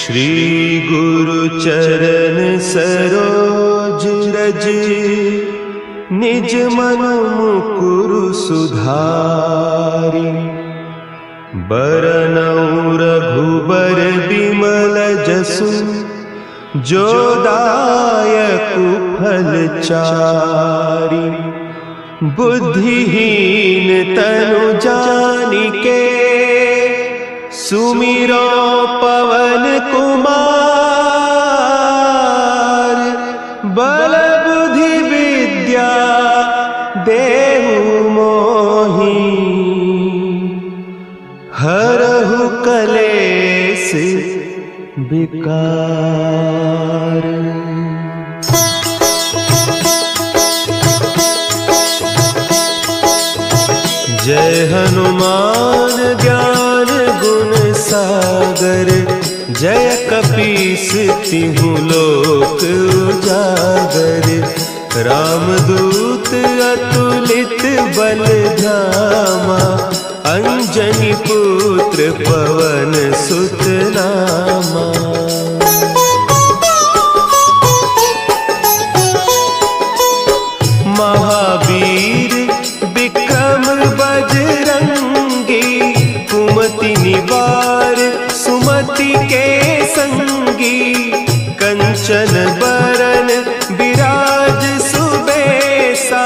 श्री गुरु चरण सरोज रज, निज मन मुकुरु सुधारि। बरनउँ रघुबर बिमल जसु, जो दायकु फल चारि। बुद्धिहीन तनु जानिके, सुमिरो पवन कुमार। बल बुद्धि विद्या देहु मोहि, हरहु कलेस विकार। जय हनुमान ज्ञान गुण सागर, जय कपीस तिहु लोक उजागर। रामदूत अतुलित बल धामा, अंजनी पुत्र पवन सुत नामा। महावीर विक्रम बजरंगी, कुमति निवार सुमति के संगी। कंचन बरन विराज सुबेसा,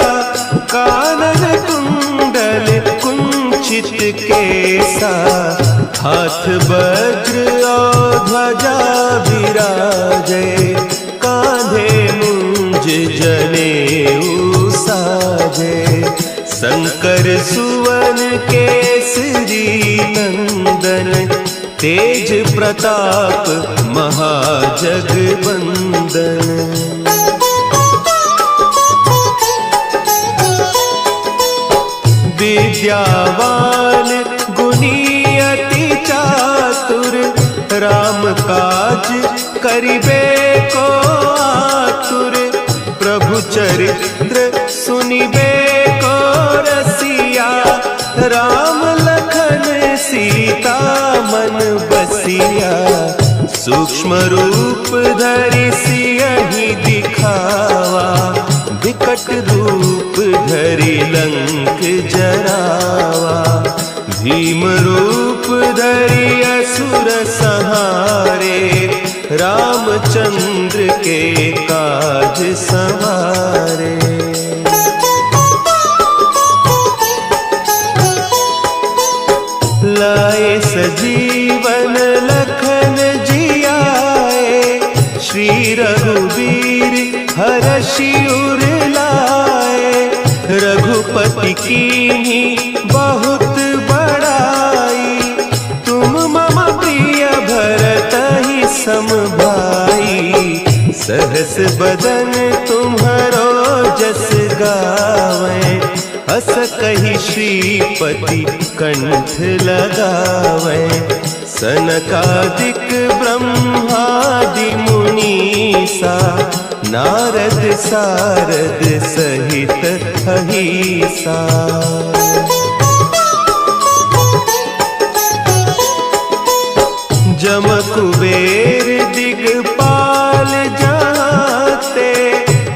कानन कुंडल कुंचित केसा। हाथ वज्र और ध्वजा विराजे, कांधे मुंज जनेऊ साजे। शंकर सुवन केसरी नंदन, तेज प्रताप महाजगवंदन। विद्यावान गुणी अति चातुर, राम काज करिबे को आतुर। प्रभु चरित्र सुनिबे को रसिया, राम लखन सीता मन बसिया। सूक्ष्म रूप धरि सियहि दिखावा, विकट रूप धरि लंक जरावा। भीम रूप धरि असुर संहारे, रामचंद्र के काज सवारे। लाए सजीवन लखन जियाए, श्री रघुवीर हरषि उर लाए। रघुपति कीन्ही बहुत बड़ाई, तुम मम प्रिय भरतहि सम भाई। सहस बदन तुम्हरो जस गावें, अस कहि श्रीपति कंठ लगावें। सनकादिक ब्रह्मादि मुनीसा, नारद सारद सहित अहीसा। जम कुबेर दिगपाल जाते,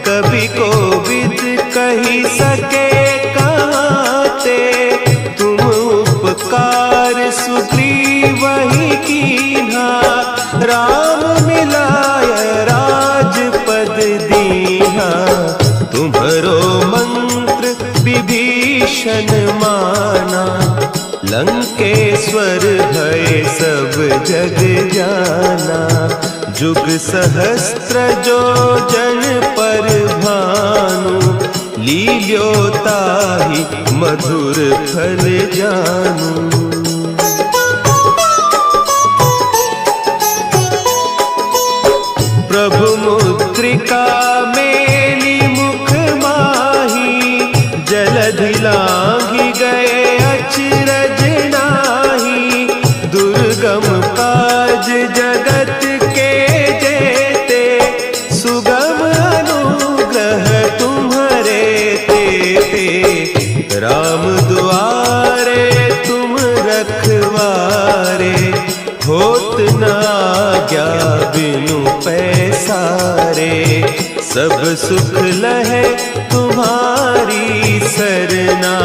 कवि कोविद कहि सके कहते। तुम उपकार सुग्रीवहि कीन्हा, राम मिलाय राजपद दीन्हा। तुम्हरो मंत्र विभीषण माना, लंकेश्वर भय सब जग जाना। जुग सहस्त्र जो जन पर भानु, लील्योताहि मधुर फल जानू। प्रभु मुद्रिका मेली मुख माही, जलधि लांघि गए अचरज नाही। दुर्गम काज जगत के जेते, सुगम अनुग्रह तुम्हरे तेते। राम दुआरे तुम रखवारे, होत न आज्ञा बिनु पैसारे, सब सुख लहे तुम्हारी सरना,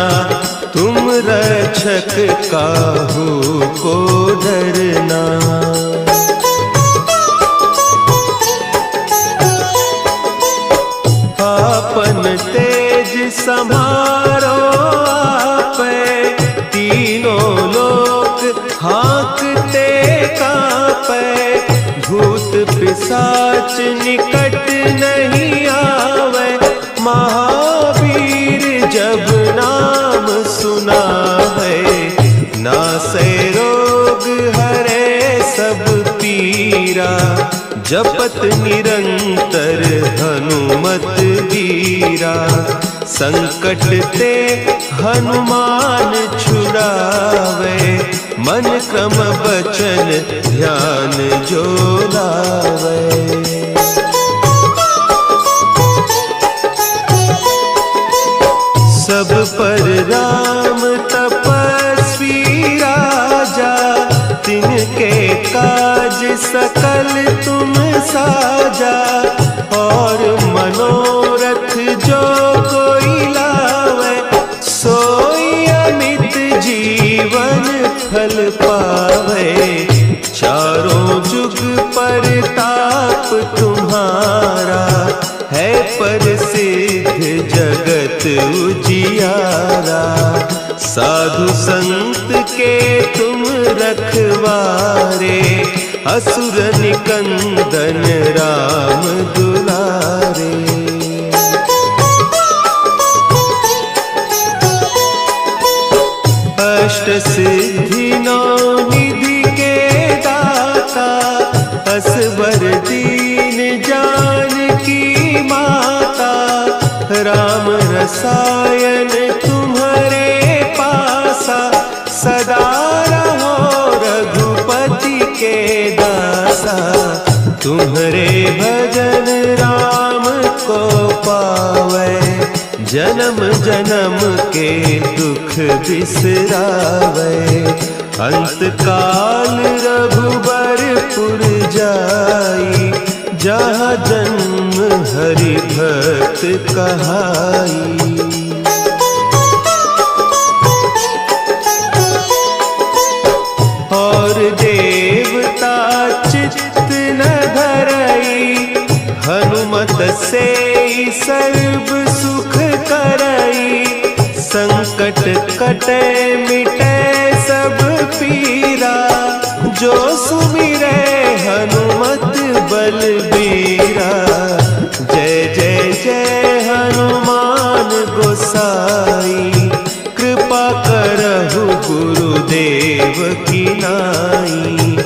तुम रक्षक काहू को डरना। आपन तेज संभारो आपे, तीनों लोक हाँकते कांपे, भूत पिशाच निकट नहीं आवे, महावीर जब नाम सुना है, नासे रोग हरे सब पीरा, जपत निरंतर हनुमत वीरा, संकट ते हनुमान छुड़ावे, मन क्रम बचन ध्यान जो लावे। सब पर राम तपस्वी राजा, तिनके काज सकल तुम साजा, और मनोरथ जो कोई लावे, सोई अमित जीवन फल पावे, चारों जुग परताप तुम्हारा, है प्रसिद्ध जगत उजियारा, साधु संत के तुम रखवारे, असुर निकंदन राम दुलारे। अष्ट सिद्धि नौ निधि के दाता, असवर दीन जानकी माता, राम रसायन तुम्हारे पासा, सदा रहो रघुपति के दासा, तुम्हारे भजन राम को पावे, जन्म जन्म के दुख बिसरावे, अंत काल रघुबरपुर जाई, जहाँ जन्म हरि भक्त कहाई। और देवता चित्त न धरई, हनुमत से सर्व सुख करई, संकट कटे मिटे सब पीरा, जो सुमिरे हनुमत बलबीरा, जय जय जय हनुमान गोसाई, कृपा करहु गुरुदेव की नाई,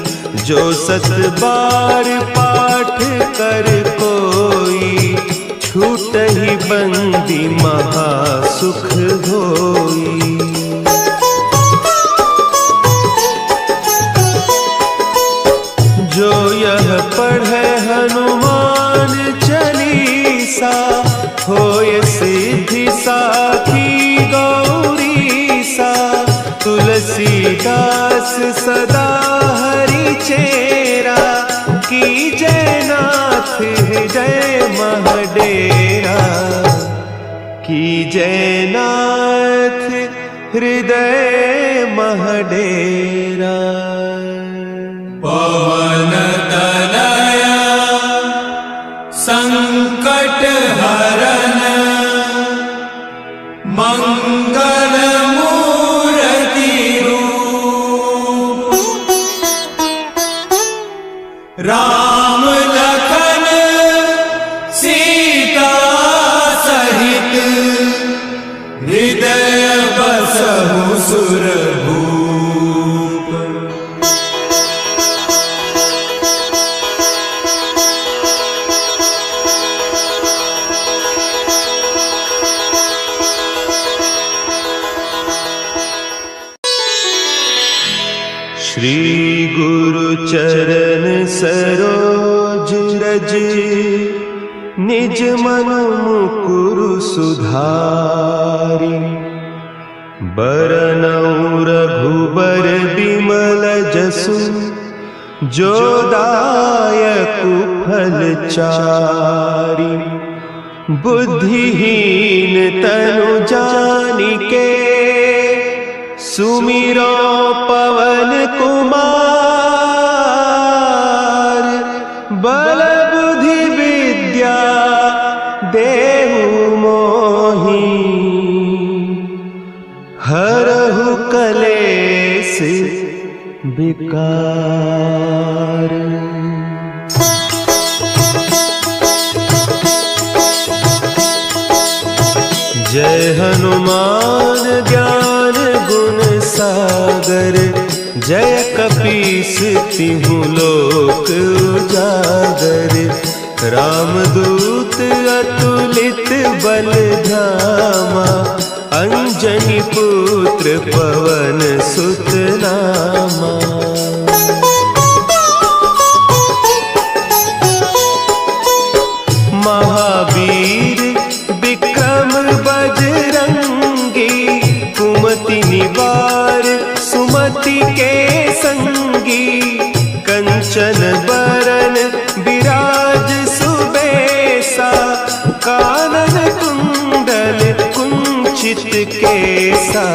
जो सत बार पाठ कर कोई, छूट ही बंदी महासुख होई। जो यह पढ़े हनुमान चालीसा, होय सिद्धि साखी गौरीसा, तुलसीदास सदा हरि चेरा, की जय नाथ हृदय महडेरा, की जय नाथ हृदय महडेरा। पवन तनया संकट हरन, मंगल मूर्ति रूप, राम लखन सीता सहित, हृदय बसहु सुरभूप। श्री गुरु चरण सरोज रज, निज मन मुकुरु सुधारि, बरनउँ रघुबर बिमल जसु, जो दायक फलचारी। बुद्धिहीन तनु जानिके सुमिरो पवन कुमार। बल बुद्धि विद्या देहु मोहि हरहु कलेस विकार। जय हनुमान ज्ञान गुण सागर। जय कपीस तिहु लोक उजागर। रामदूत अतुलित बल धामा। अंजनी पुत्र पवन सुत नामा। महावीर विक्रम बजरंगी। कुमति निवार सुमति के संगी। कंचन बरन विराज सुबेसा। कानन कुंडल कुंचित केसा।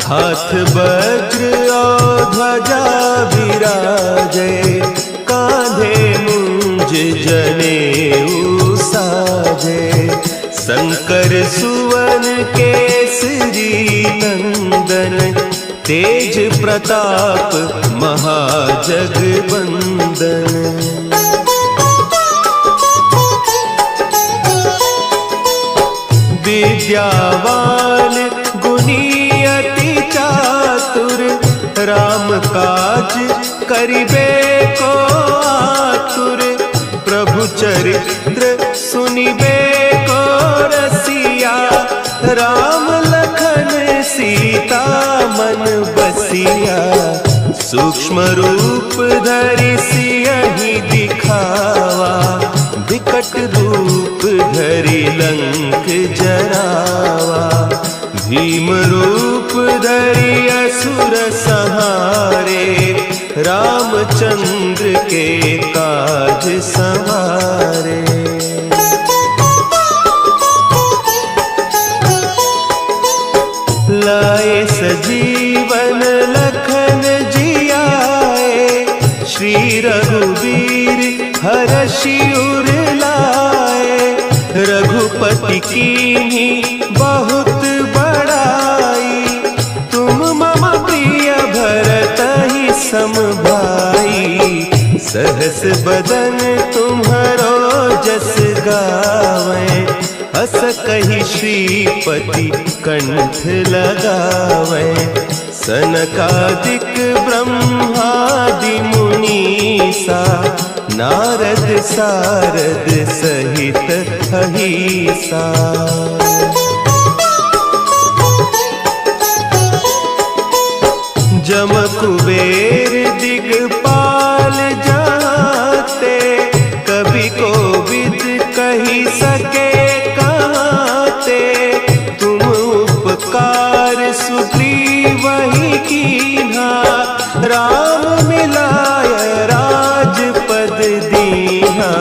हाथ वज्र और ध्वजा विराजे। कांधे मुंज जनेऊ साजे। शंकर सुवन केसरी नंदन। तेज प्रताप महाजगवंदन। विद्यावान गुणी अति चातुर। राम काज करिबे को आतुर। प्रभु चरित्र सुनिबे को रसिया। राम लखन सीता मन बसिया। सूक्ष्म रूप धरि सियहि दिखावा। विकट रूप धरि लंक जरावा। भीम रूप धरि असुर संहारे। रामचंद्र के काज संवारे। लाए सजीवन लखन जियाए। श्री रघुवीर हरषि उर लाए। रघुपति कीन्ही बहुत बड़ाई। तुम मम प्रिय भरतहि सम भाई। सहस बदन तुम्हरो जस गावें। हस कहि श्रीपति कंठ लगावें। सनकादिक ब्रह्मादि मुनीसा। नारद सारद सहित अहीसा। जम कुबेर दिगपाल जाते। कवि कोविद कहि सके कहते। तुम उपकार सुग्रीवहि कीन्हा। राम मिलाय राजपद दीन्हा।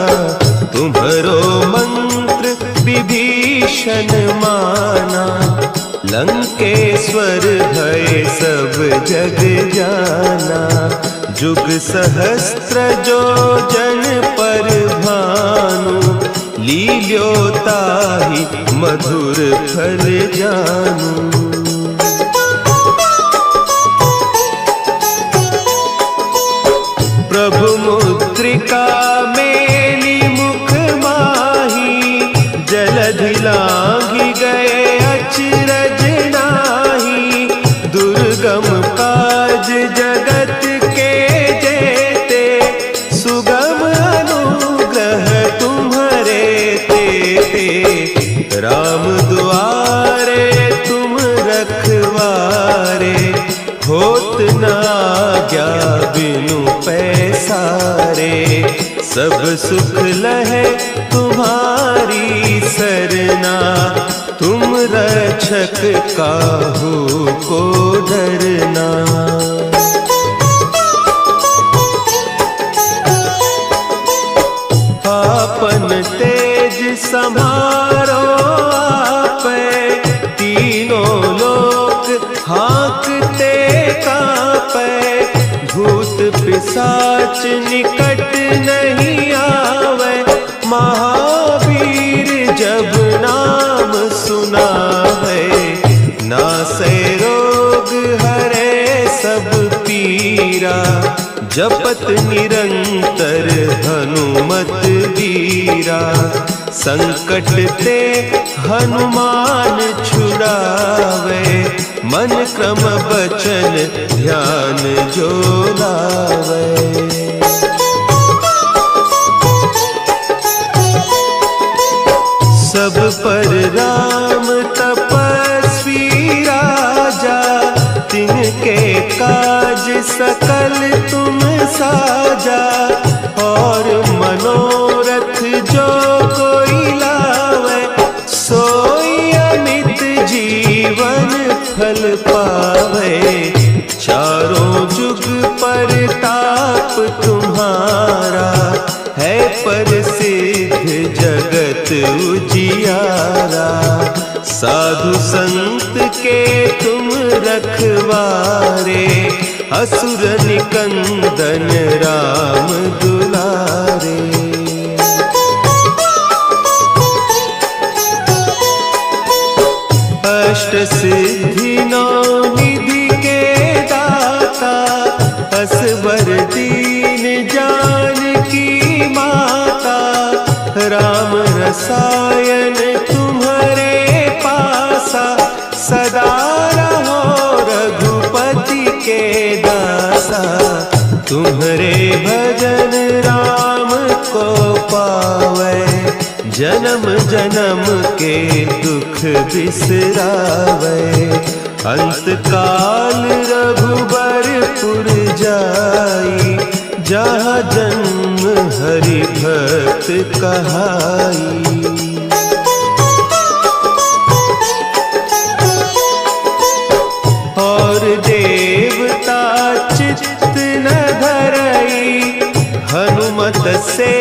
तुम्हरो मंत्र विभीषण माना। लंकेश्वर भय सब जग जाना। जुग सहस्त्र जो जन पर भानु। लील्योताहि मधुर फल जानू। प्रभु मुद्रिका मेली मुख माही। जलधि लांघि गए अचरज नाही। दुर्गम काज जगत के जेते। सुगम अनुग्रह तुम्हरे तेते। राम दुआरे तुम रखवारे। होत न आज्ञा बिनु पैसारे। सब सुख लहे तुम्हारी सरना। तुम रक्षक काहू को डरना। संभारो आपे, तीनों लोक हाँकते कांपे, भूत पिशाच निकट नहीं आवे, महावीर जब नाम सुनावे, नासे रोग हरे सब पीरा, जपत निरंतर हनुमत वीरा, संकट ते हनुमान छुड़ावे, मन क्रम बचन ध्यान जो लावे। सब पर राम तपस्वी राजा, तिनके काज सकल तुम साजा, और मनोरथ जो कोई लावे, सोई अमित जीवन फल पावे, चारों जुग परताप तुम्हारा, है प्रसिद्ध जगत उजियारा, साधु संत के तुम रखवारे, असुर निकंदन राम दुलारे। अष्ट सिद्धि नौ निधि के दाता, असवर दीन जानकी माता, राम रसायन तुम्हारे पासा, सदा रहो रघुपति के दासा, तुम्हारे भजन राम को पावे, जन्म जन्म के दुख बिसरावे, अंत काल रघुबरपुर जाई, जहाँ जन्म हरि भक्त कहाई। और देवता चित्त न धरई, हनुमत से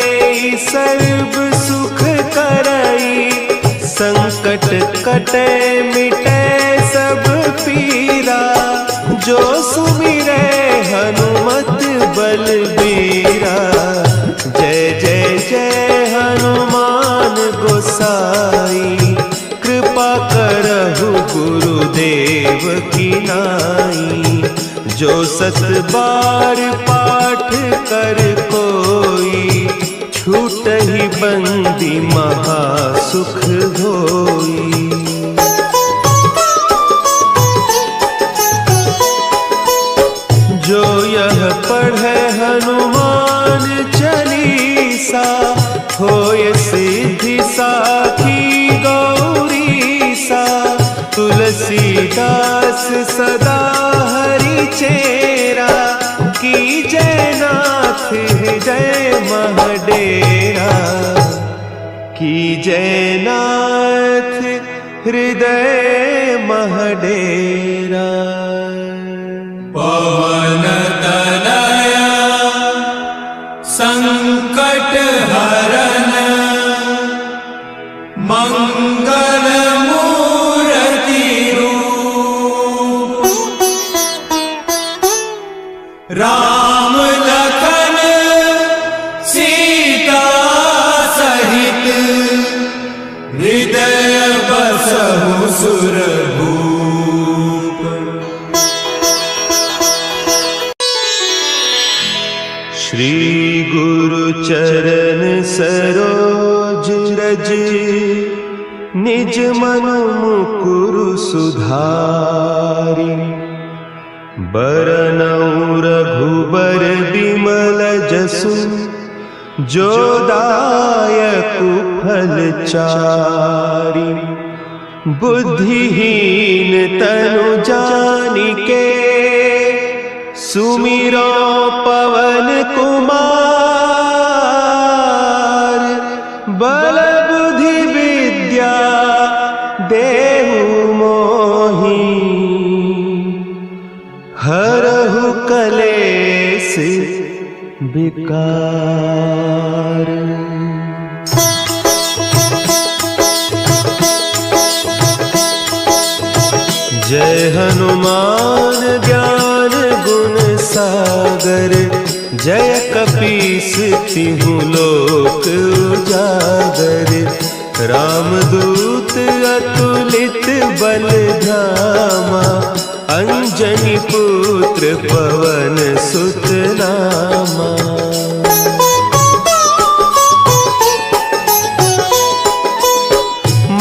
सर्व सुख करई, संकट कटे मिटे सब पीरा, जो सुमिरे हनुमत बलबीरा, जय जय जय हनुमान गोसाई, कृपा करहु गुरुदेव की नाई, जो सत बार पाठ कर कोई, छूटहि बंदी महासुख होई। जो यह पढ़े हनुमान चालीसा, होय सिद्धि साखी गौरीसा, तुलसीदास सदा हरि चेरा, की जय नाथ हृदय महडेरा, की जय नाथ हृदय महडेरा। पवन तनया संकट हरन, मंगल मूर्ति रूप, राम लखन सीता सहित, हृदय बसहु सुरभूप। श्री गुरु चरण सरोज रज, निज मन मुकुरु सुधारि, बरनउँ रघुबर बिमल जसु, जो दायकु फल चारि, बुद्धिहीन तनु जानिके, सुमिरो पवन कुमार, बल बुद्धि विद्या देहु मोहि, हरहु कलेस विकार। हनुमान ज्ञान गुण सागर, जय कपीस तिहु लोक उजागर। रामदूत अतुलित बल धामा, अंजनी पुत्र पवन सुत नामा।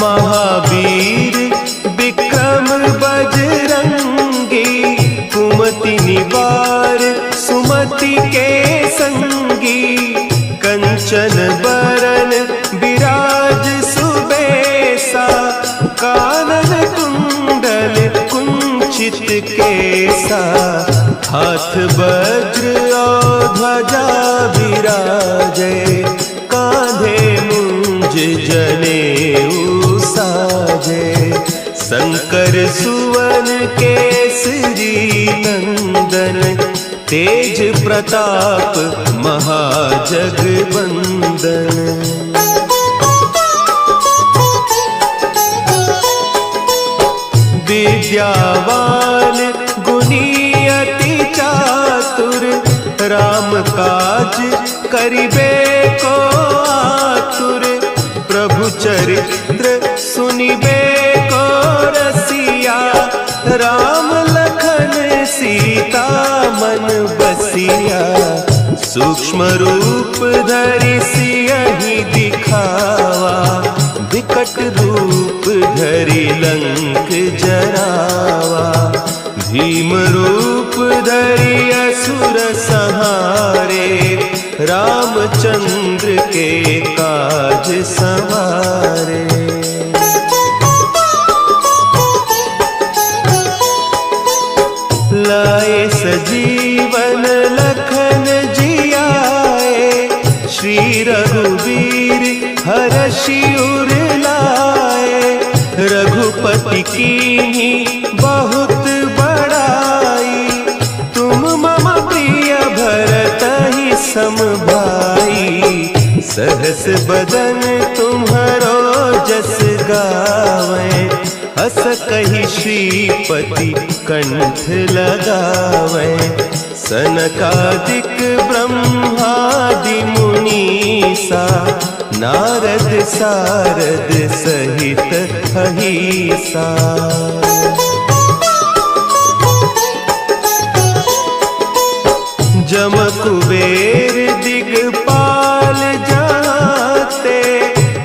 महावीर विक्रम बजरंगी, कुमति निवार सुमति के संगी। कंचन बरन विराज सुबेसा, कानन कुंडल कुंचित केसा। हाथ वज्र और ध्वजा विराजे, कांधे मुंज जनेऊ साजे। शंकर सुवन केसरी नंदन, तेज प्रताप महाजगवंदन। विद्यावान गुणी अति चातुर, राम काज करिबे को आतुर। प्रभु चरित्र सुनिबे को रसिया, राम लखन सीता मन बसिया। सूक्ष्म रूप धरि सियहि दिखावा, विकट रूप धरि लंक जरावा। भीम रूप धरि असुर संहारे, रामचंद्र के काज संवारे। लाए सजीवन लखन जियाए, श्री रघुवीर हरषि उर लाए। रघुपति कीन्ही बहुत बड़ाई, तुम मम प्रिय भरतहि सम भाई। सहस बदन तुम्हरो जस गावें, हस कहि श्रीपति कंठ लगावें। सनकादिक ब्रह्मादि मुनीसा, नारद सारद सहित अहीसा। जम कुबेर दिगपाल जाते,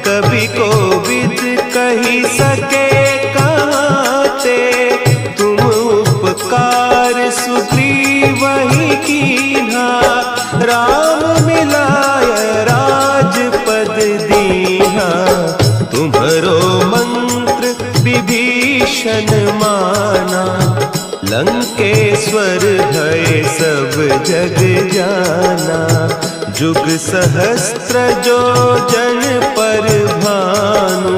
कवि कोविद कही सके कहते। तुम उपकार सुग्रीवहि कीन्हा, राम मिलाय राजपद दीन्हा। तुम्हरो मंत्र विभीषण माना, लंकेश्वर भय सब जग जाना। जुग सहस्त्र जो जन पर भानु,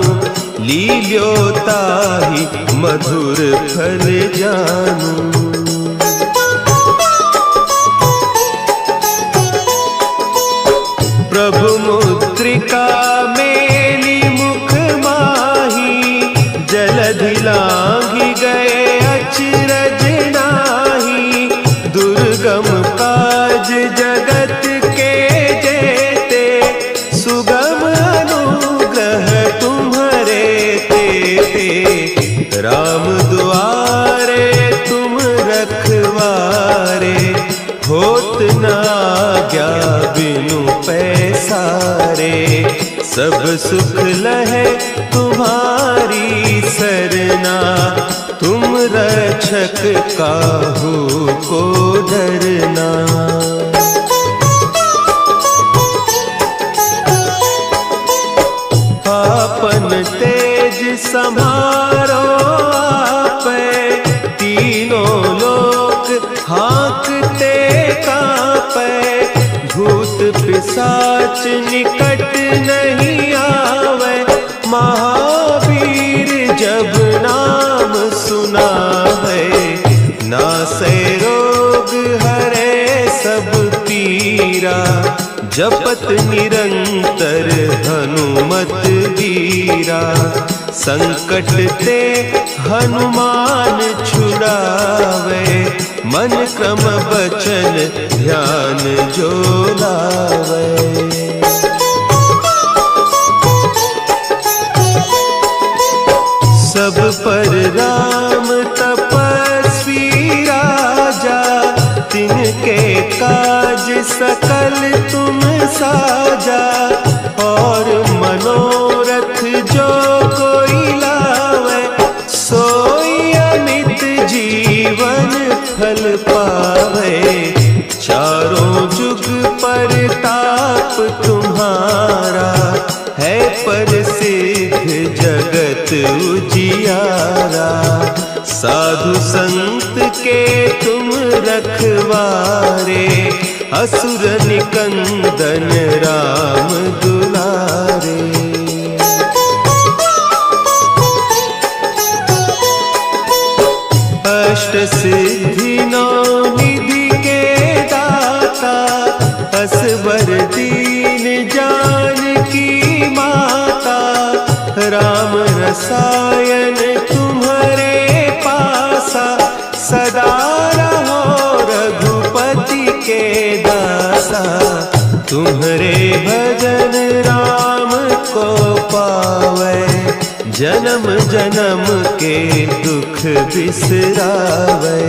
लील्यो ताहि मधुर फल जानू। प्रभु मुद्रिका मेली मुख माही, जलधि लांघि गए अचरज नाही। दुर्गम काज जगत के जेते, सुगम अनुग्रह तुम्हरे तेते। राम दुआरे तुम रखवारे, होत न आज्ञा बिनु पैसारे। सब सुख लहे तुम्हारी सरना, तुम रक्षक काहू को डरना। आपन तेज समारो आपै, तीनों लोक हाँकते कांपै। भूत पिशाच निकट नहीं आवे, महावीर जब नाम सुना है। नासै रोग हरे सब पीरा, जपत निरंतर हनुमत वीरा। संकट ते हनुमान छुड़ावे, मन क्रम बचन ध्यान जो लावे। सब पर राम तपस्वी राजा, तिनके काज सकल तुम साजा। और मनोरथ जो कोई लावे, सोई अमित जीवन फल पावे। चारों जुग परताप तुम्हारा, है प्रसिद्ध जगत उजियारा। साधु संत के तुम रखवारे, असुर निकंदन राम दुलारे। अष्ट सिद्धि नौ निधि के दाता, असवर दीन जानकी माता। राम रसायन तुम्हारे पासा, सदा रहो रघुपति के दासा। तुम्हारे भजन राम को पावे, जन्म जन्म के दुख बिसरावे।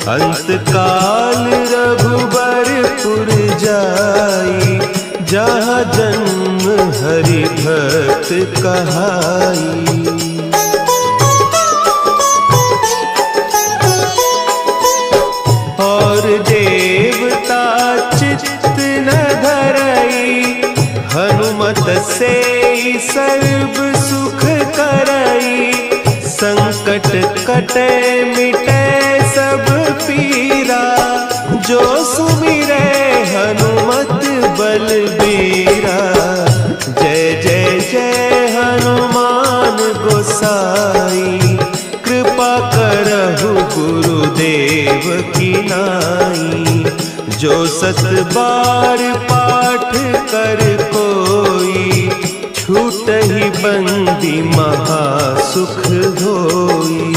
अंत काल रघुबरपुर जाई, जहाँ जन्म हरि भक्त कहाई। और देवता चित्त न धरई, हनुमत से सर्व सुख करई। संकट कटे मिटे सब पीरा, जो सुमिरे हनुमत बलबीरा। जय जय जय हनुमान गोसाई, कृपा करहु गुरुदेव की नाई। जो सत बार पाठ कर कोई, छूटहि बंदी महासुख होई।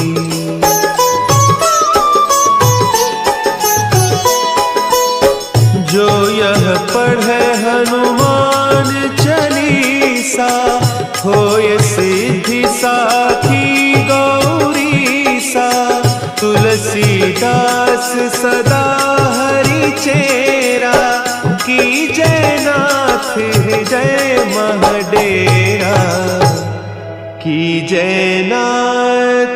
जो यह पढ़े हनुमान चालीसा, होय सिद्धि साखी गौरीसा। तुलसीदास सदा हरि चेरा, की जय नाथ हृदय महडेरा। की जय नाथ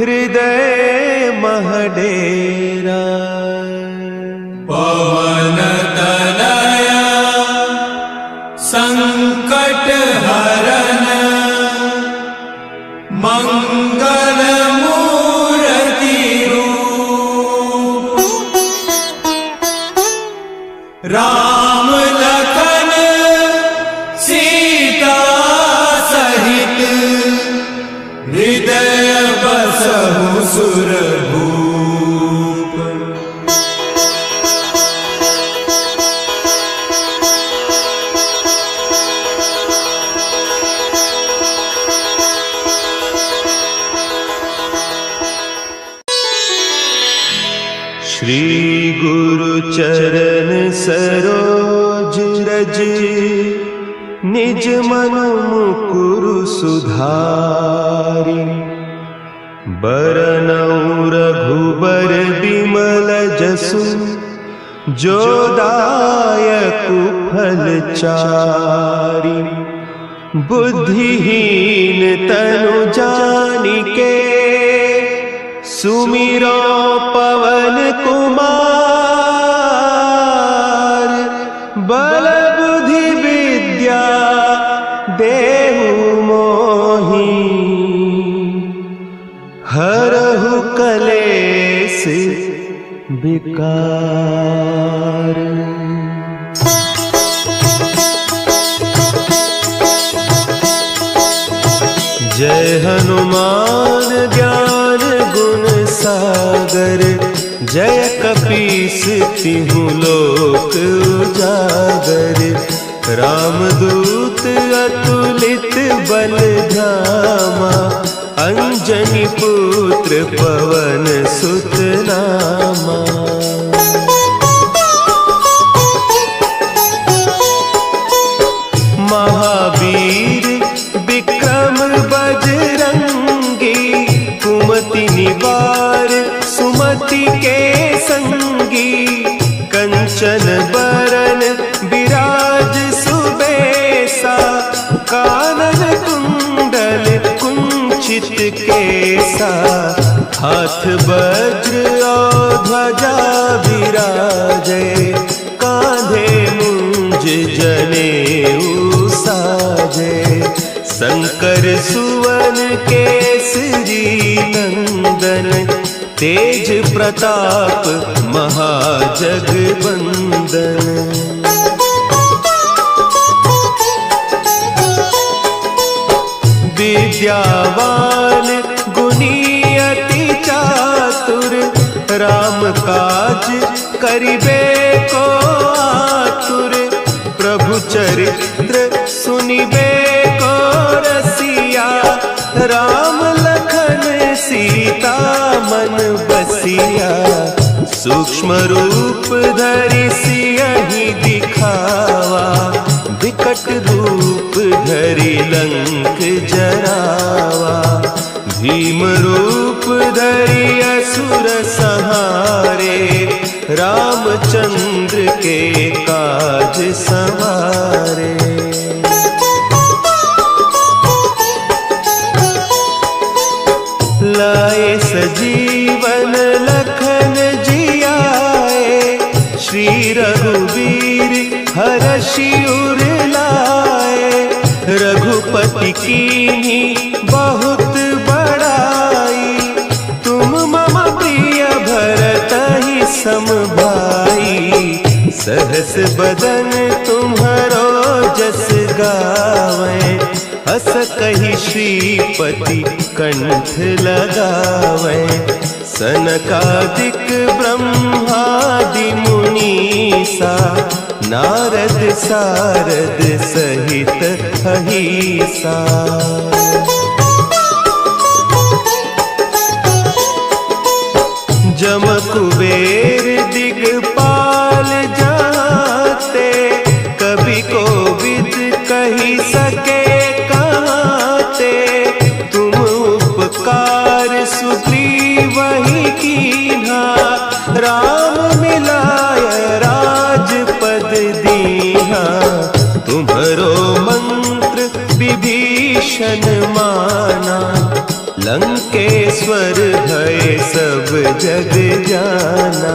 हृदय महडेरा। पवन तनया संकट हरन, मंगल मूर्ति रूप। राम लखन सीता सहित, हृदय बसहु सुरभूप। श्री गुरु चरण सरोज रज, निज मन मुकुरु सुधारि। बरनउँ रघुबर बिमल जसु, जो दायकु फल चारि। बुद्धिहीन तनु जानिके, सुमिरो पवन कुमार। बल बुद्धि विद्या देहु मोहि, हरहु कलेस विकार। जय हनुमान ज्ञान गुण सागर, जय कपीस तिहु लोक उजागर। रामदूत अतुल ललित बलधामा, अंजनी पुत्र पवन सुत नामा। महावीर विक्रम बजरंगी, कुमति निवार सुमति के संगी। कंचन बरन विराज सुबेसा, कानन कुंडल कुंचित केसा। हाथ वज्र और ध्वजा विराजे, कांधे मुंज जनेऊ साजे। शंकर सुवन केसरी नंदन, तेज प्रताप महाजगवंदन। विद्यावान गुणी अति चातुर, राम काज करिबे को आतुर। प्रभु चरित्र सुनिबे को रसिया, राम लखन सीता मन बसिया। सूक्ष्म रूप धरि सियहि दिखावा, विकट रूप धरि लंक जरावा। भीम रूप धरि असुर संहारे, रामचंद्र के काज संवारे। लाए सजीवन लखन जियाए, श्री रघुवीर हरषि उर लाए। रघुपति कीन्ही बहुत बड़ाई, तुम मम प्रिय भरतहि सम भाई। सहस बदन तुम्हरो जस गावें, हस कहि श्रीपति कंठ लगावें। सनकादिक ब्रह्मादि मुनीसा, नारद सारद सहित अहीसा। जम कुबेर दिगपाल जाते, कवि कोविद कही सके कहते। तुम उपकार सुग्रीवहि कीन्हा, राम मिलाय राजपद दीन्हा। तुम्हरो मंत्र विभीषण माना, लंकेश्वर भय सब जग जाना।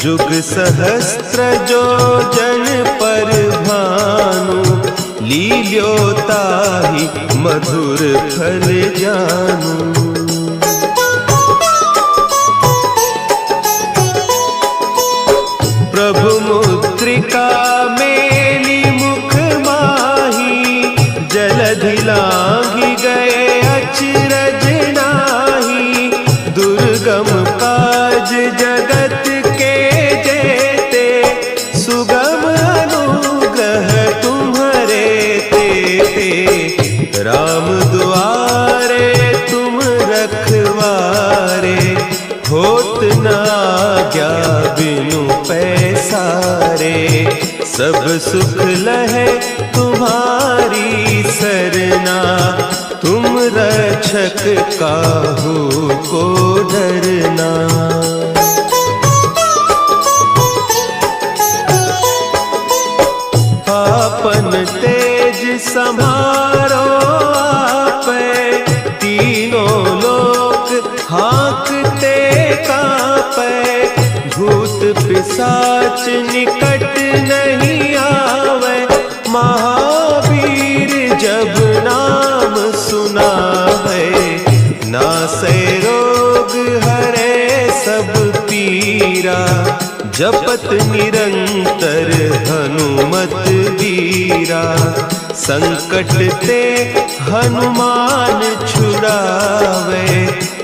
जुग सहस्त्र जो जन पर भानु, लील्योताहि मधुर फल जानू। प्रभु मुद्रिका मेली मुख माही, जलधि लांघि गए अचरज नाही। दुर्गम काज जगत के जेते, सुगम अनुग्रह तुम्हरे तेते। राम दुआरे तुम रखवारे, होत न आज्ञा बिनु पैसारे। सब सुख लहे तुम्हारी सरना, तुम रक्षक काहू को डरना। आपन तेज समारो आपे, तीनों लोक हाँकते कांपे। भूत पिशाच निकट नहीं आवे, महावीर जब नाम सुनावे। नासै रोग हरे सब पीरा, जपत निरंतर हनुमत वीरा। संकट ते हनुमान छुड़ावे,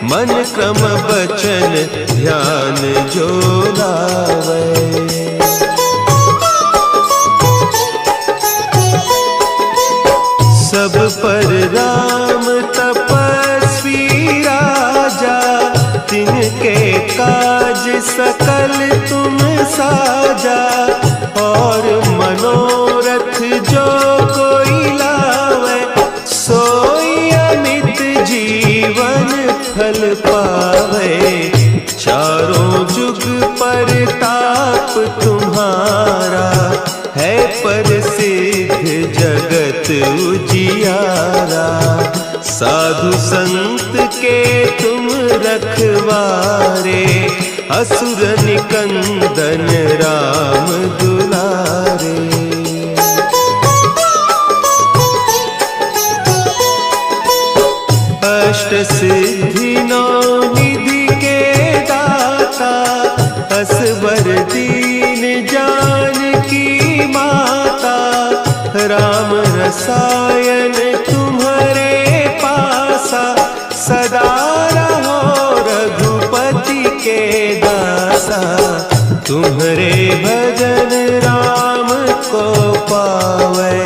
मन क्रम बचन ध्यान जो लावे। सब पर राम तपस्वी राजा, तिनके काज सकल तुम साजा। और मनोरथ जो कोई लावे, सोई अमित जीवन फल पावे। चारों जुग पर ताप तुम्हारा, है प्रसिद्ध जगत उजियारा। साधु संत के तुम रखवारे, असुर निकंदन राम दुलारे। अष्ट सिद्धि नौ निधि के दाता, असवर दीन जानकी माता। राम रसायन तुम्हारे पासा, सदा रहो रघुपति के दासा। तुम्हारे भजन राम को पावे,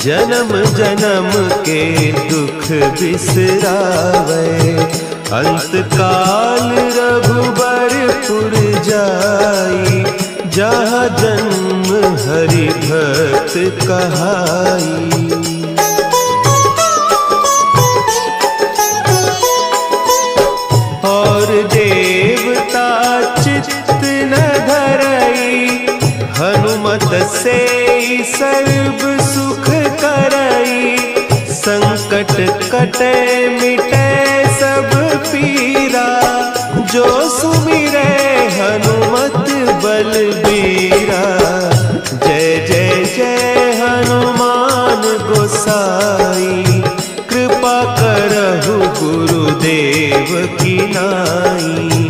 जन्म जन्म के दुख बिसरावे। अंत काल रघुबरपुर जाई, जहाँ जन्म हरि भक्त कहाई। और देवता चित्त न धरई, हनुमत से सर्व सुख करई। संकट कटे मिटे सब पीरा, जो सुमिरे हनुमत बलबीरा। जय जय जय हनुमान गोसाई, कृपा करहु गुरुदेव की नाई।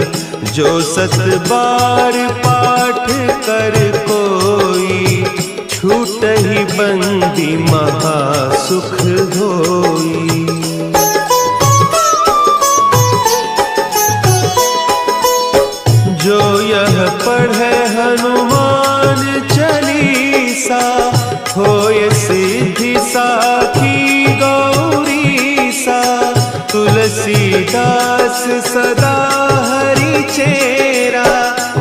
जो सत बार पाठ कर कोई, छूटहि बंदी महासुख होई। जो यह पढ़े हनुमान चालीसा, होय सिद्धि साखी गौरीसा। तुलसीदास सदा हरि चेरा,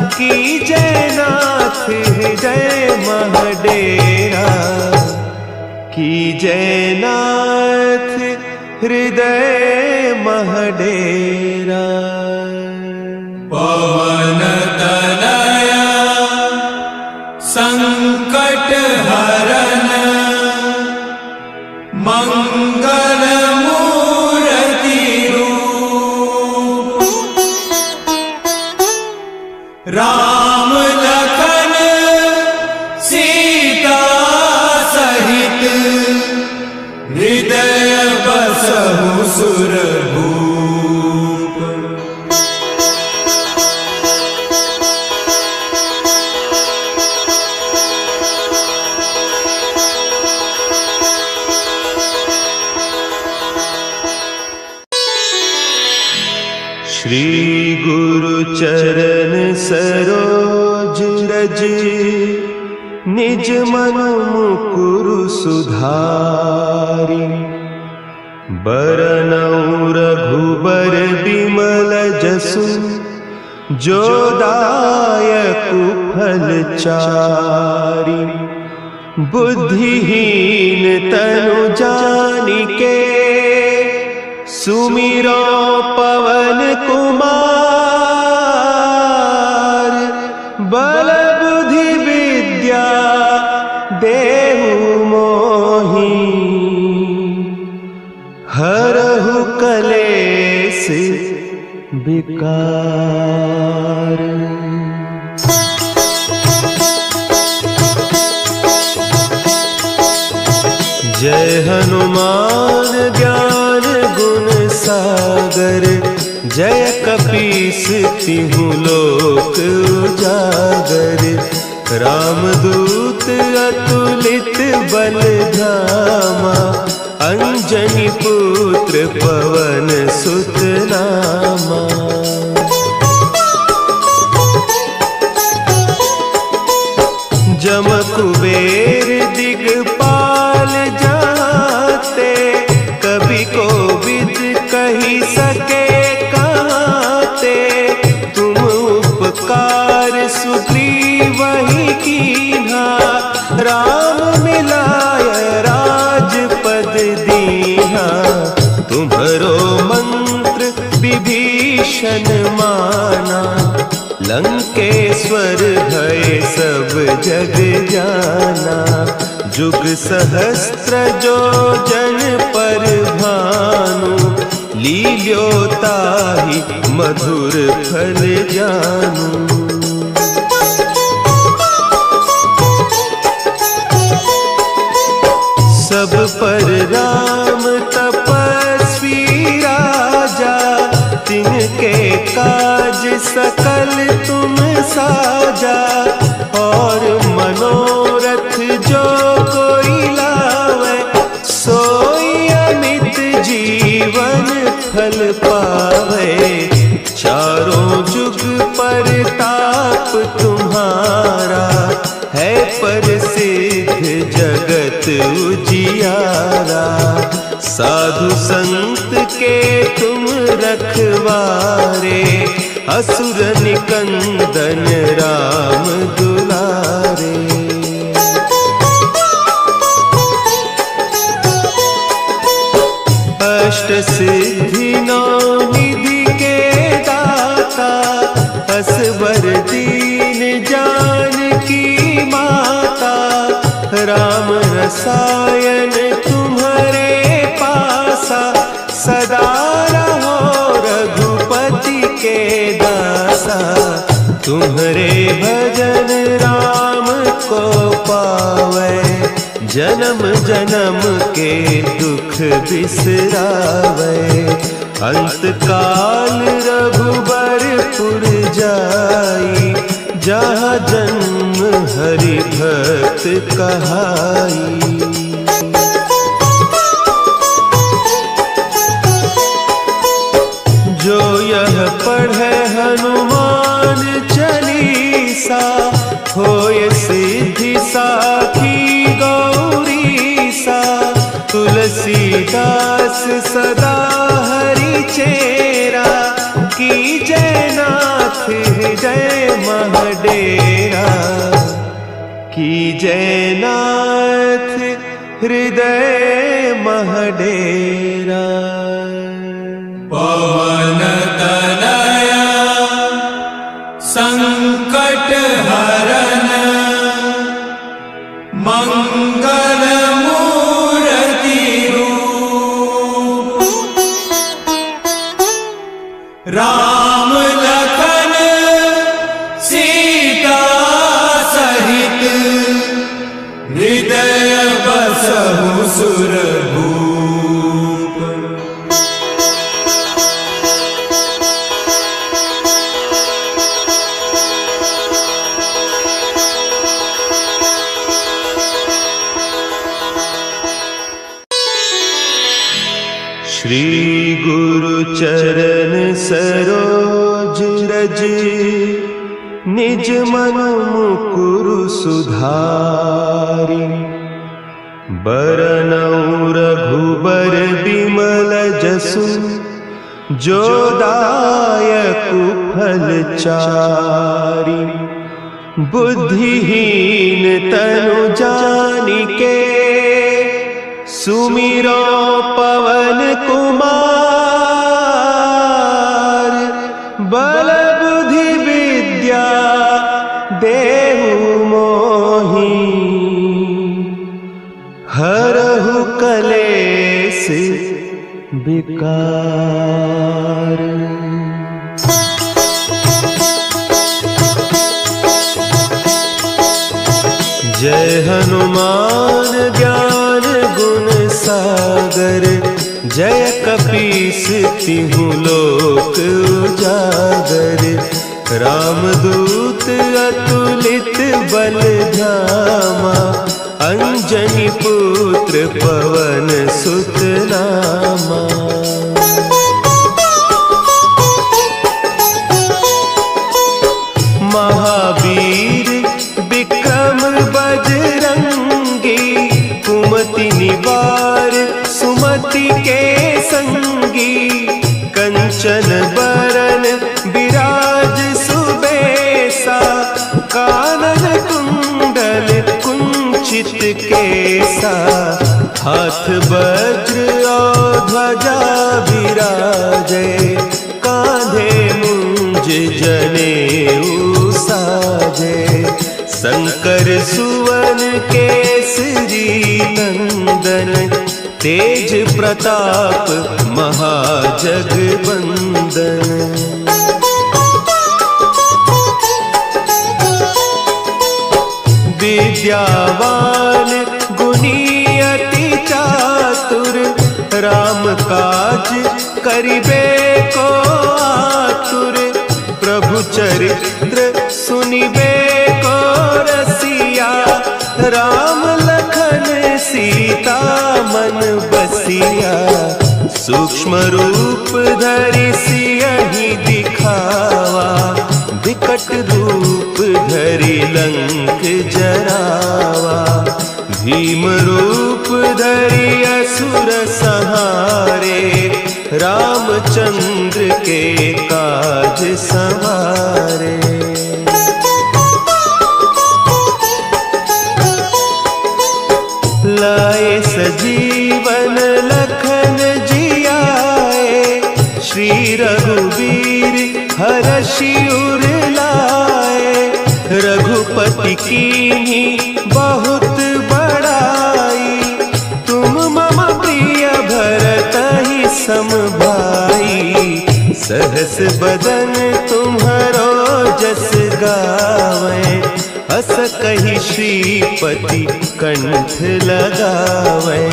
की जय नाथ हृदय महडेरा। की जय नाथ हृदय महडेरा। पवन तनया संकट हरन, मंगल मूर्ति रूप। राम लखन सीता सहित, हृदय बसहु सुरभूप। श्री गुरु चरण सरोज रज, निज मन मुकुरु सुधारि। बरनउँ रघुबर बिमल जसु, जो दायकु फल चारि। बुद्धिहीन तनु जानिके, सुमिरो पवन कुमार। बल बुद्धि विद्या देहु मोहि, हरहु कलेस विकार। जय हनुमान ज्ञान गुण सागर, जय कपीस तिहु लोक उजागर। रामदूत अतुलित बल धामा, अंजनी पुत्र पवन सुत नामा। जम कुबेर दिगपाल जाते, दीहा, राम मिलाय राजपद दीहा। तुम्हरो मंत्र विभीषण माना, लंकेश्वर भय सब जग जाना। जुग सहस्त्र जो जन पर भानु, लील्यो ताहि मधुर फल जानू। सब पर राम तपस्वी राजा, तिनके काज सकल तुम साजा। और मनोरथ जो कोई लावे, सोई अमित जीवन फल पावे। चारों जुग परताप तुम्हारा, है प्रसिद्ध जगत उजियारा। साधु संत के तुम रखवारे, असुर निकंदन राम दुलारे। अष्ट सिद्धि नौ निधि के दाता, असवर दीन जानकी माता। राम रसायन तुम्हारे पासा, सदा रहो रघुपति के दासा। तुम्हारे भजन राम को पावे, जन्म जन्म के दुख बिसरावे। अंत काल रघुबरपुर जाई, जहाँ जन्म हरि भक्त कहाई। जो यह पढ़े हनुमान चालीसा, होय सिद्धि साखी गौरीसा। तुलसीदास सदा हरि चेरा, की जयनाथ हृदय महडेरा। की जयनाथ हृदय महडेरा। पवन तनया संकट हरन, मंगल मूर्ति रूप। राम लखन सीता सहित, हृदय बसहु सुरभूप। श्री गुरु चरण सरोज रज, निज मन मुकुरु सुधारि। बरनउँ रघुबर बिमल जसु, जो दायकु फल चारि। बुद्धिहीन तनु जानिके, सुमिरो पवन कुमार। बल बुद्धि विद्या देहु मोहि, हरहु कलेस विकार। जय हनुमान ज्ञान गुण सागर, जय कपीस तिहु लोक उजागर। रामदूत अतुलित बल धामा, अंजनी पुत्र पवन सुत नामा। महावीर विक्रम बजरंगी, कुमति निवार सुमति के संगी। कंचन बरन विराज सुबेसा, कानन कुंडल केसा, हाथ वज्र और ध्वजा विराजे, कांधे मुंज जनेऊ साजे। शंकर सुवन केसरी नंदन, तेज प्रताप महाजगबंदन। विद्यावान गुणी अति चातुर, राम काज करिबे को आतुर। प्रभु चरित्र सुनिबे को रसिया, राम लखन सीता मन बसिया। सूक्ष्म रूप धरि सियहि दिखावा, विकट रूप धरि लंक जरावा। भीम रूप धरि असुर संहारे, रामचंद्र के काज संवारे। लाए सजीवन लखन जियाए, श्री रघुवीर हरषि उर लाए। रघुपति कीन्ही बहुत बड़ाई, तुम मम प्रिय भरतहि सम भाई। सहस बदन तुम्हरो जस गावें, हस कहि श्रीपति कंठ लगावें।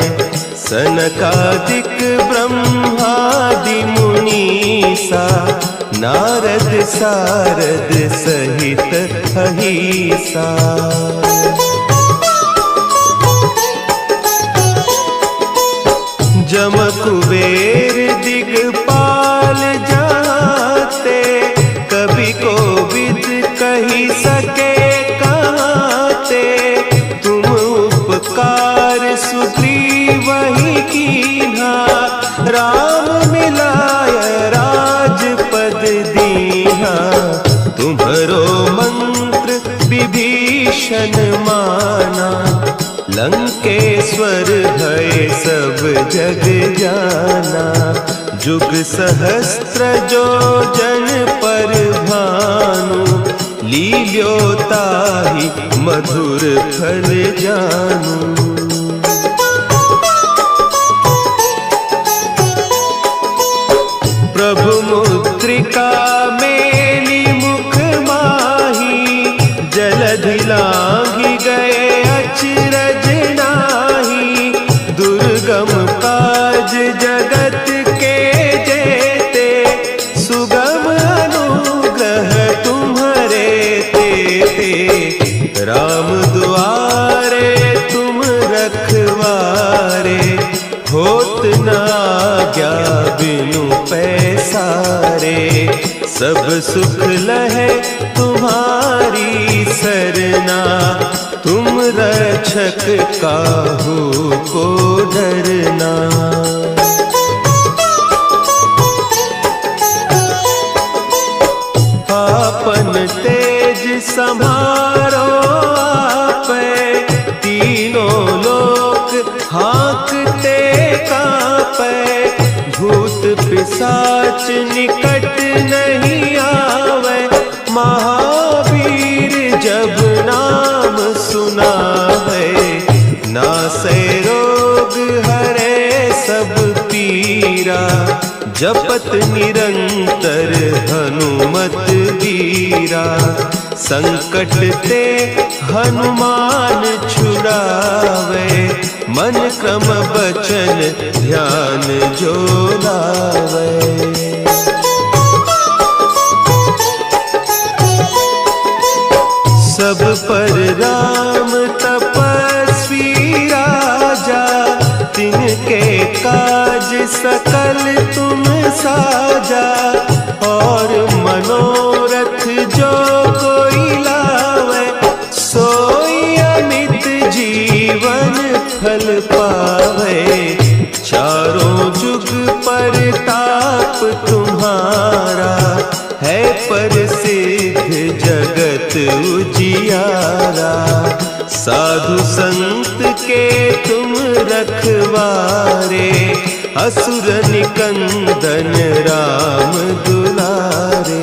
सनकादिक ब्रह्मादि मुनीसा, नारद सारद सहित अहिसा। जम कुबेर दिगपाल जाते, कवि कोविद कहि सके कहते। तुम उपकार सुग्रीवहि कीन्हा, राम मिलाय राजपद दीन्हा। तुम्हरो मंत्र विभीषण माना, लंकेश्वर भय सब जग जाना। जुग सहस्त्र जो जन पर भानु, लील्योताहि मधुर फल जानू। प्रभु मुद्रिका मेली मुख माही, जलधि लांघि गए अचरज नाही। दुर्गम काज जगत के जेते, सुगम अनुग्रह तुम्हरे तेते। राम दुआरे तुम रखवारे, होत न आज्ञा बिनु पैसारे। सब सुख लहे तुम्हारी सरना, तुम रक्षक काहू को डरना। आपन तेज सम्हारो आपे, तीनों लोक हाँकते कांपे। भूत पिशाच निकट नहीं आवे, महावीर जब नाम सुनावे। नासै रोग हरे सब पीरा, जपत निरंतर हनुमत वीरा। संकट ते हनुमान छुड़ावे, मन क्रम बचन ध्यान जो लावे। सब पर राम तपस्वी राजा, तिनके काज सकल तुम साजा। और मनोरथ जो कोई लावे, सोई अमित जीवन फल पावे। चारों जुग परताप तुम्हारा, है प्रसिद्ध जगत उजियारा। साधु संत के तुम रखवारे, असुर निकंदन राम दुलारे।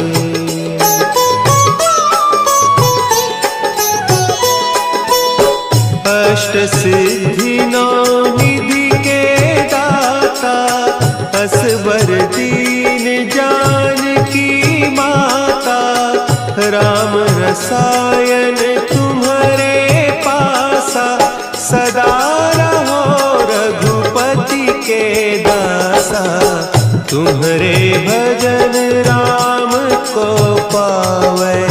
अष्ट सिद्धि नौ निधि के दाता, असवर दीन जानकी माता। राम रसायन तुम्हारे पासा, सदा रहो रघुपति के दासा। तुम्हारे भजन राम को पावै,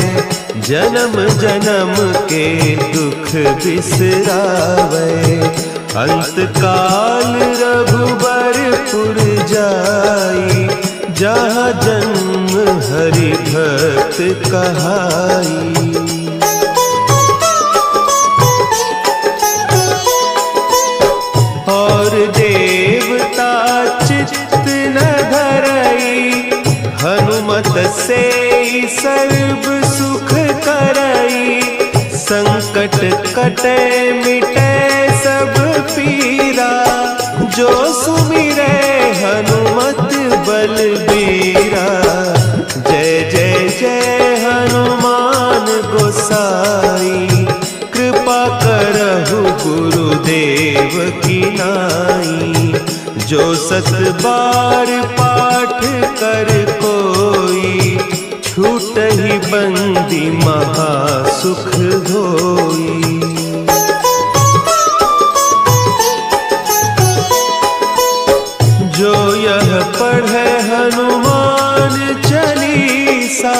जन्म जन्म के दुख बिसरावै। अंत काल रघुबरपुर जाई, जहाँ जन्म हरि भक्त कहाई। और देवता चित्त न धरई, हनुमत से सर्व सुख करई। संकट कटे मिटे सब पीरा, जो सुमिरै हनुमत बलबीरा। जय जय जय हनुमान गोसाई, कृपा करहु गुरुदेव की नाई। जो सत बार पाठ कर कोई, छूटहि बंदी महा सुख होई। जो यह पढ़े हनुमान चालीसा,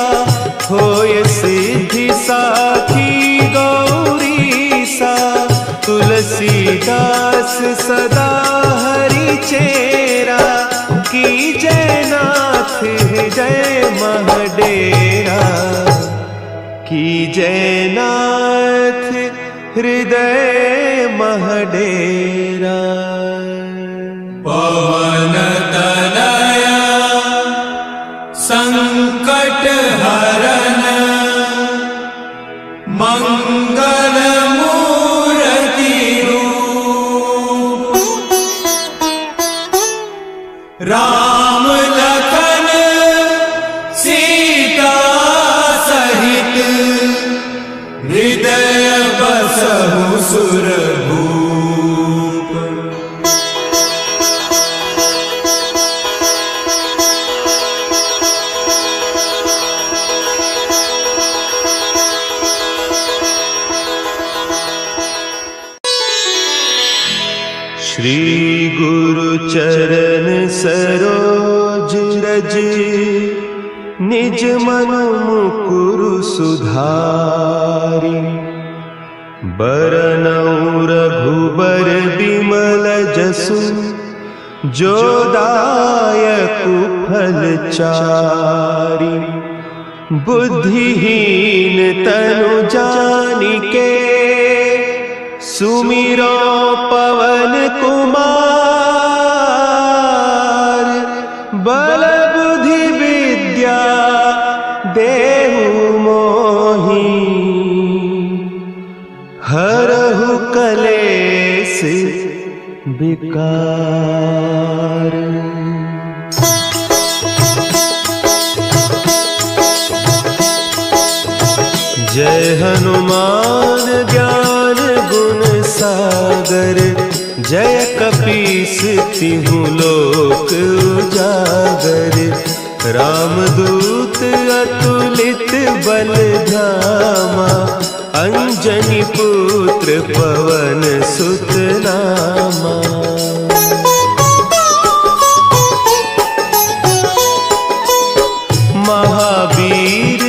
होय सिद्धि साखी गौरीसा। तुलसीदास सदा हरि चेरा, की जय नाथ हृदय महडेरा। की जय नाथ हृदय महडेरा। पवन तनया संकट हरन, मंगल मूर्ति रूप। राम लखन सीता सहित, हृदय बसहु सुरभूप। श्री गुरु चरण सरोज रज, निज मन मुकुरु सुधारि। बरनउँ रघुबर बिमल जसु, जो दायकु फल चारि। बुद्धिहीन तनु जानिके, सुमिरो पवन कुमार। बल बुद्धि विद्या देहु मोहि, हरहु कलेस विकार। जय हनुमान ज्ञान गुण सागर, जय कपीस तिहु लोक उजागर। रामदूत अतुलित बल धामा, अंजनी पुत्र पवन सुत नामा। महावीर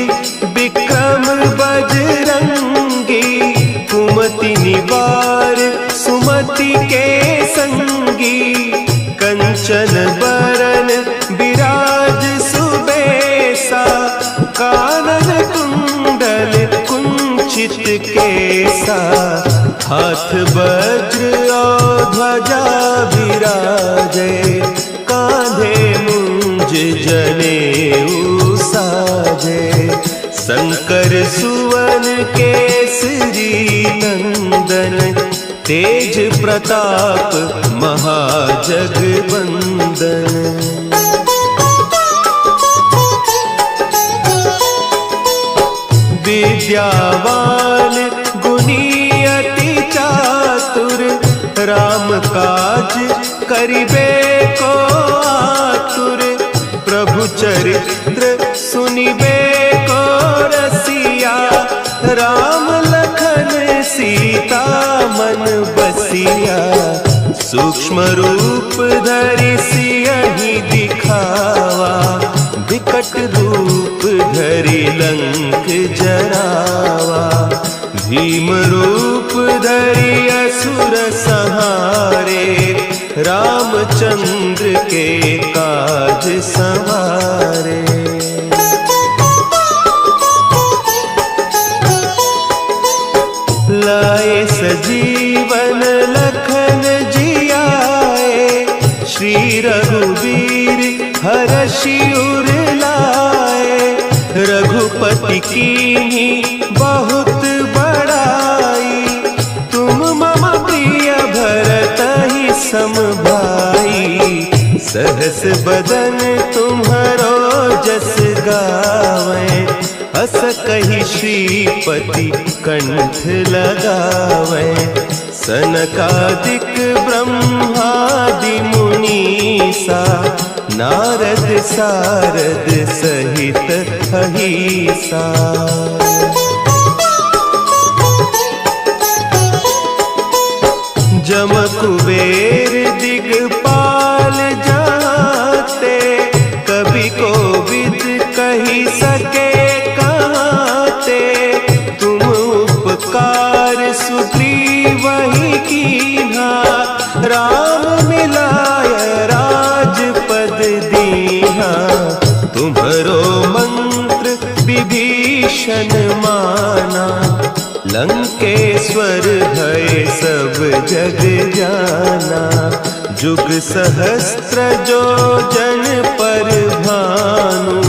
विक्रम बजरंगी, कुमति निवार सुमति के संगी। कंचन बरन विराज सुबेसा, कानन कुंडल कुंचित केसा। हाथ वज्र और ध्वजा विराजे, कांधे मुंज जनेऊ साजे। शंकर सुवन केसरी नंदन, नंदन तेज प्रताप महाजगवंदन। विद्यावान गुणी अति चातुर राम काज करिबे को आतुर। प्रभु चरित्र सुनिबे को रसिया राम लखन सीता मन बसिया। सूक्ष्म रूप धरि सियहि दिखावा विकट रूप धरि लंक जरावा। भीम रूप धरि असुर संहारे रामचंद्र के काज संवारे। लाए सजीवन लखन जियाए श्री रघुवीर हरषि उर लाए। रघुपति कीन्ही बहुत बड़ाई तुम मम प्रिय भरतहि सम भाई। सहस बदन तुम्हरो जस गावें अस कहि श्रीपति कंठ लगावें। सनकादिक ब्रह्मादि मुनीसा नारद सारद सहित अहीसा। जम कुबेर दिगपाल जाते कवि कोविद कही सके कहते। तुम उपकार सुग्रीवहि कीन्हा राम मिलाय राजपद दीन्हा। तुम्हरो मंत्र विभीषण माना लंकेश्वर भय सब जग जाना। जुग सहस्त्र जो जन पर भानु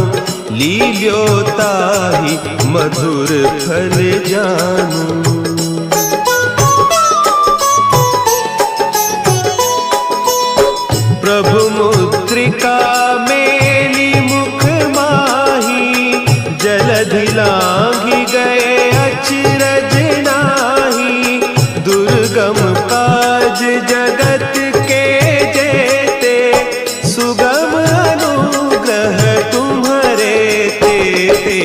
लील्योताहि मधुर फल जानू। प्रभु मुद्रिका मेली मुख माही जलधि लांघि गए अचरज नाही। दुर्गम काज जगत के जेते सुगम अनुग्रह तुम्हारे तेते।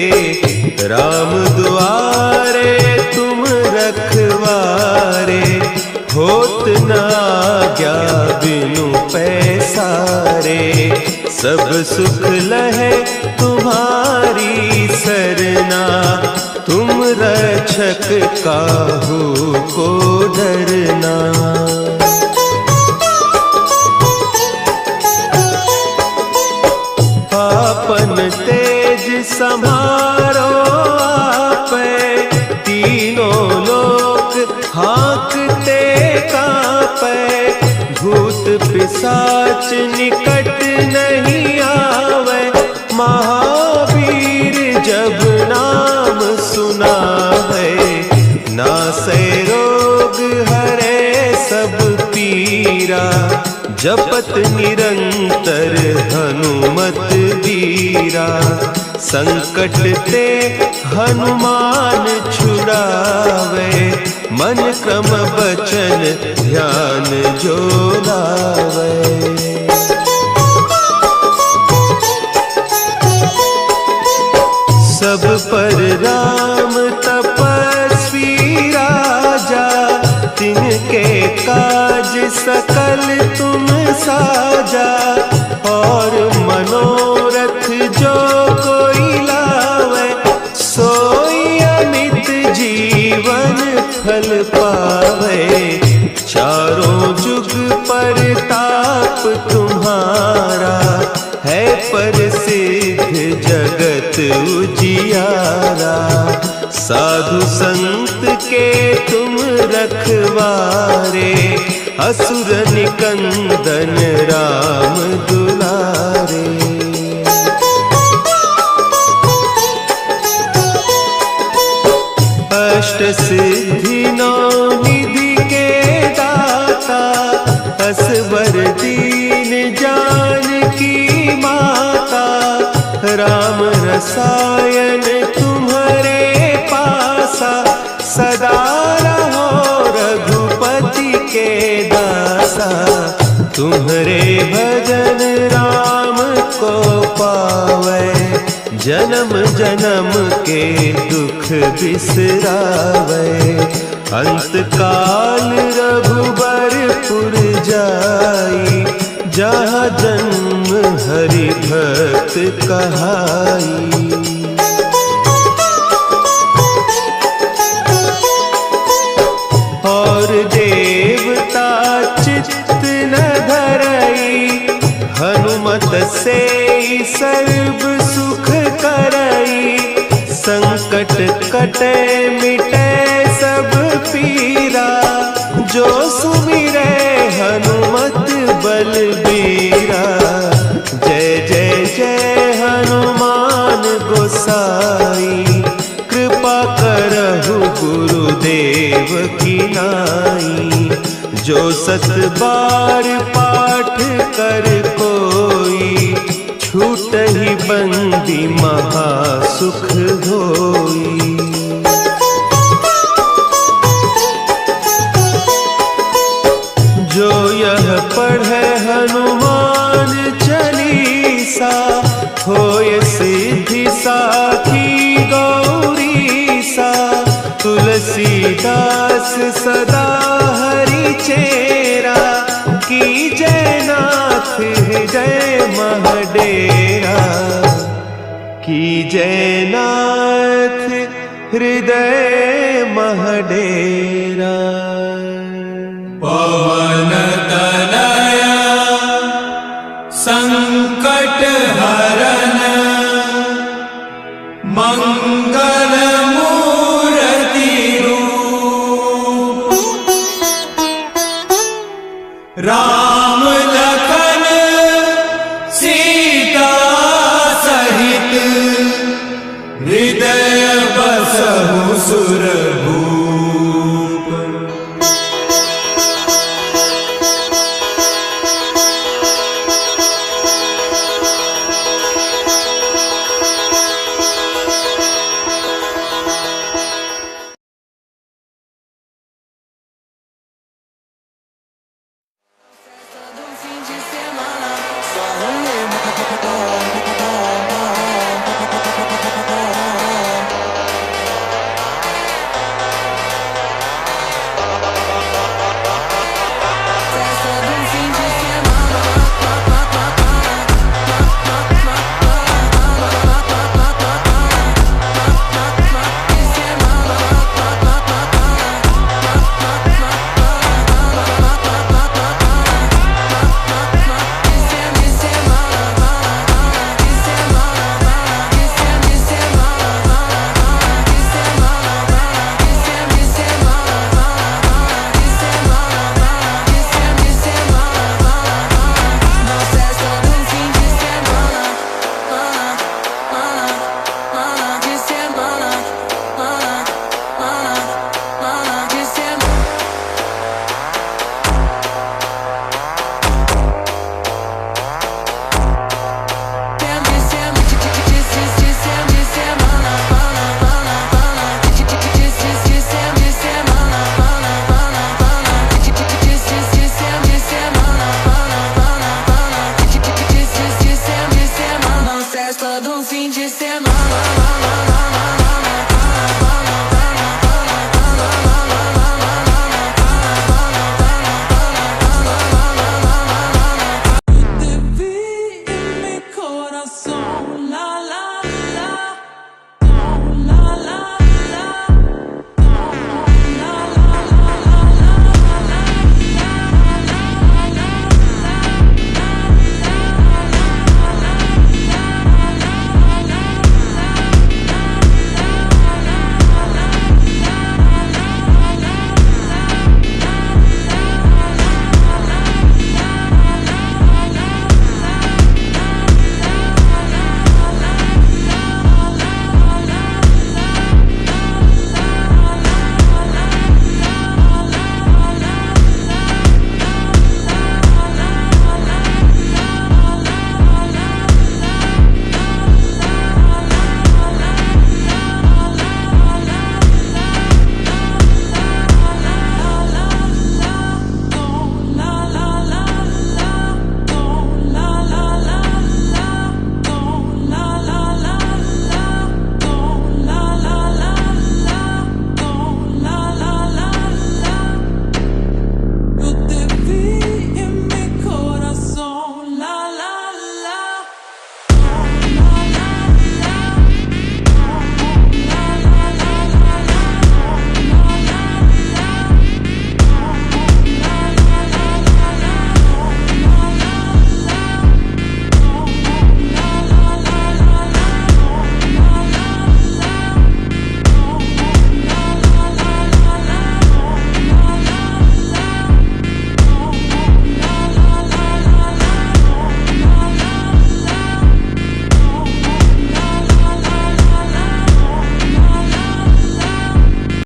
राम दुआरे तुम रखवारे होत न आज्ञा बिनु पैसारे। सब सुख लहे तुम्हारी सरना तुम रक्षक काहू को डरना। आपन तेज समारो आपे तीनों लोक हाँकते कापे। भूत पिशाच निकट नहीं आवे महावीर जब नाम सुनावे। नासै रोग हरे सब पीरा जपत निरंतर हनुमत बीरा। संकट ते हनुमान छुड़ावे मन क्रम बचन ध्यान जो लावे। सब पर राम तपस्वी राजा तिनके काज सकल तुम साजा। और मनोरथ जो कोई लावे सोई अमित जीवन फल पावे। चारों जुग परताप तुम्हारा है प्रसिद्ध जगत उजियारा। साधु संत के तुम रखवारे असुर निकंदन राम दुलारे। अष्ट सिद्धि नौ निधि रसायन तुम्हारे पासा, सदा रहो रघुपति के दासा। तुम्हारे भजन राम को पावे, जन्म जन्म के दुख बिसरावे। अंत काल रघुबरपुर जाई, जहाँ जन्म हरि भक्त कहाई। और देवता चित्त न धरई, हनुमत से सर्व सुख करई। संकट कटे मिटे सब पीरा, जो सुमिरे हनुमत बलबीरा। जय जय जय हनुमान गोसाई, कृपा करहु गुरुदेव की नाई। जो सत बार पाठ कर कोई, छूटहि बंदी महासुख होई। जो यह पढ़े हनुमान चालीसा, होय सिद्धि साखी गौरीसा। तुलसीदास सदा हरि चेरा, की जयनाथ हृदय महडेरा। की जयनाथ हृदय महडेरा। पवन तनया संकट हरन, मंगल मूर्ति रूप। राम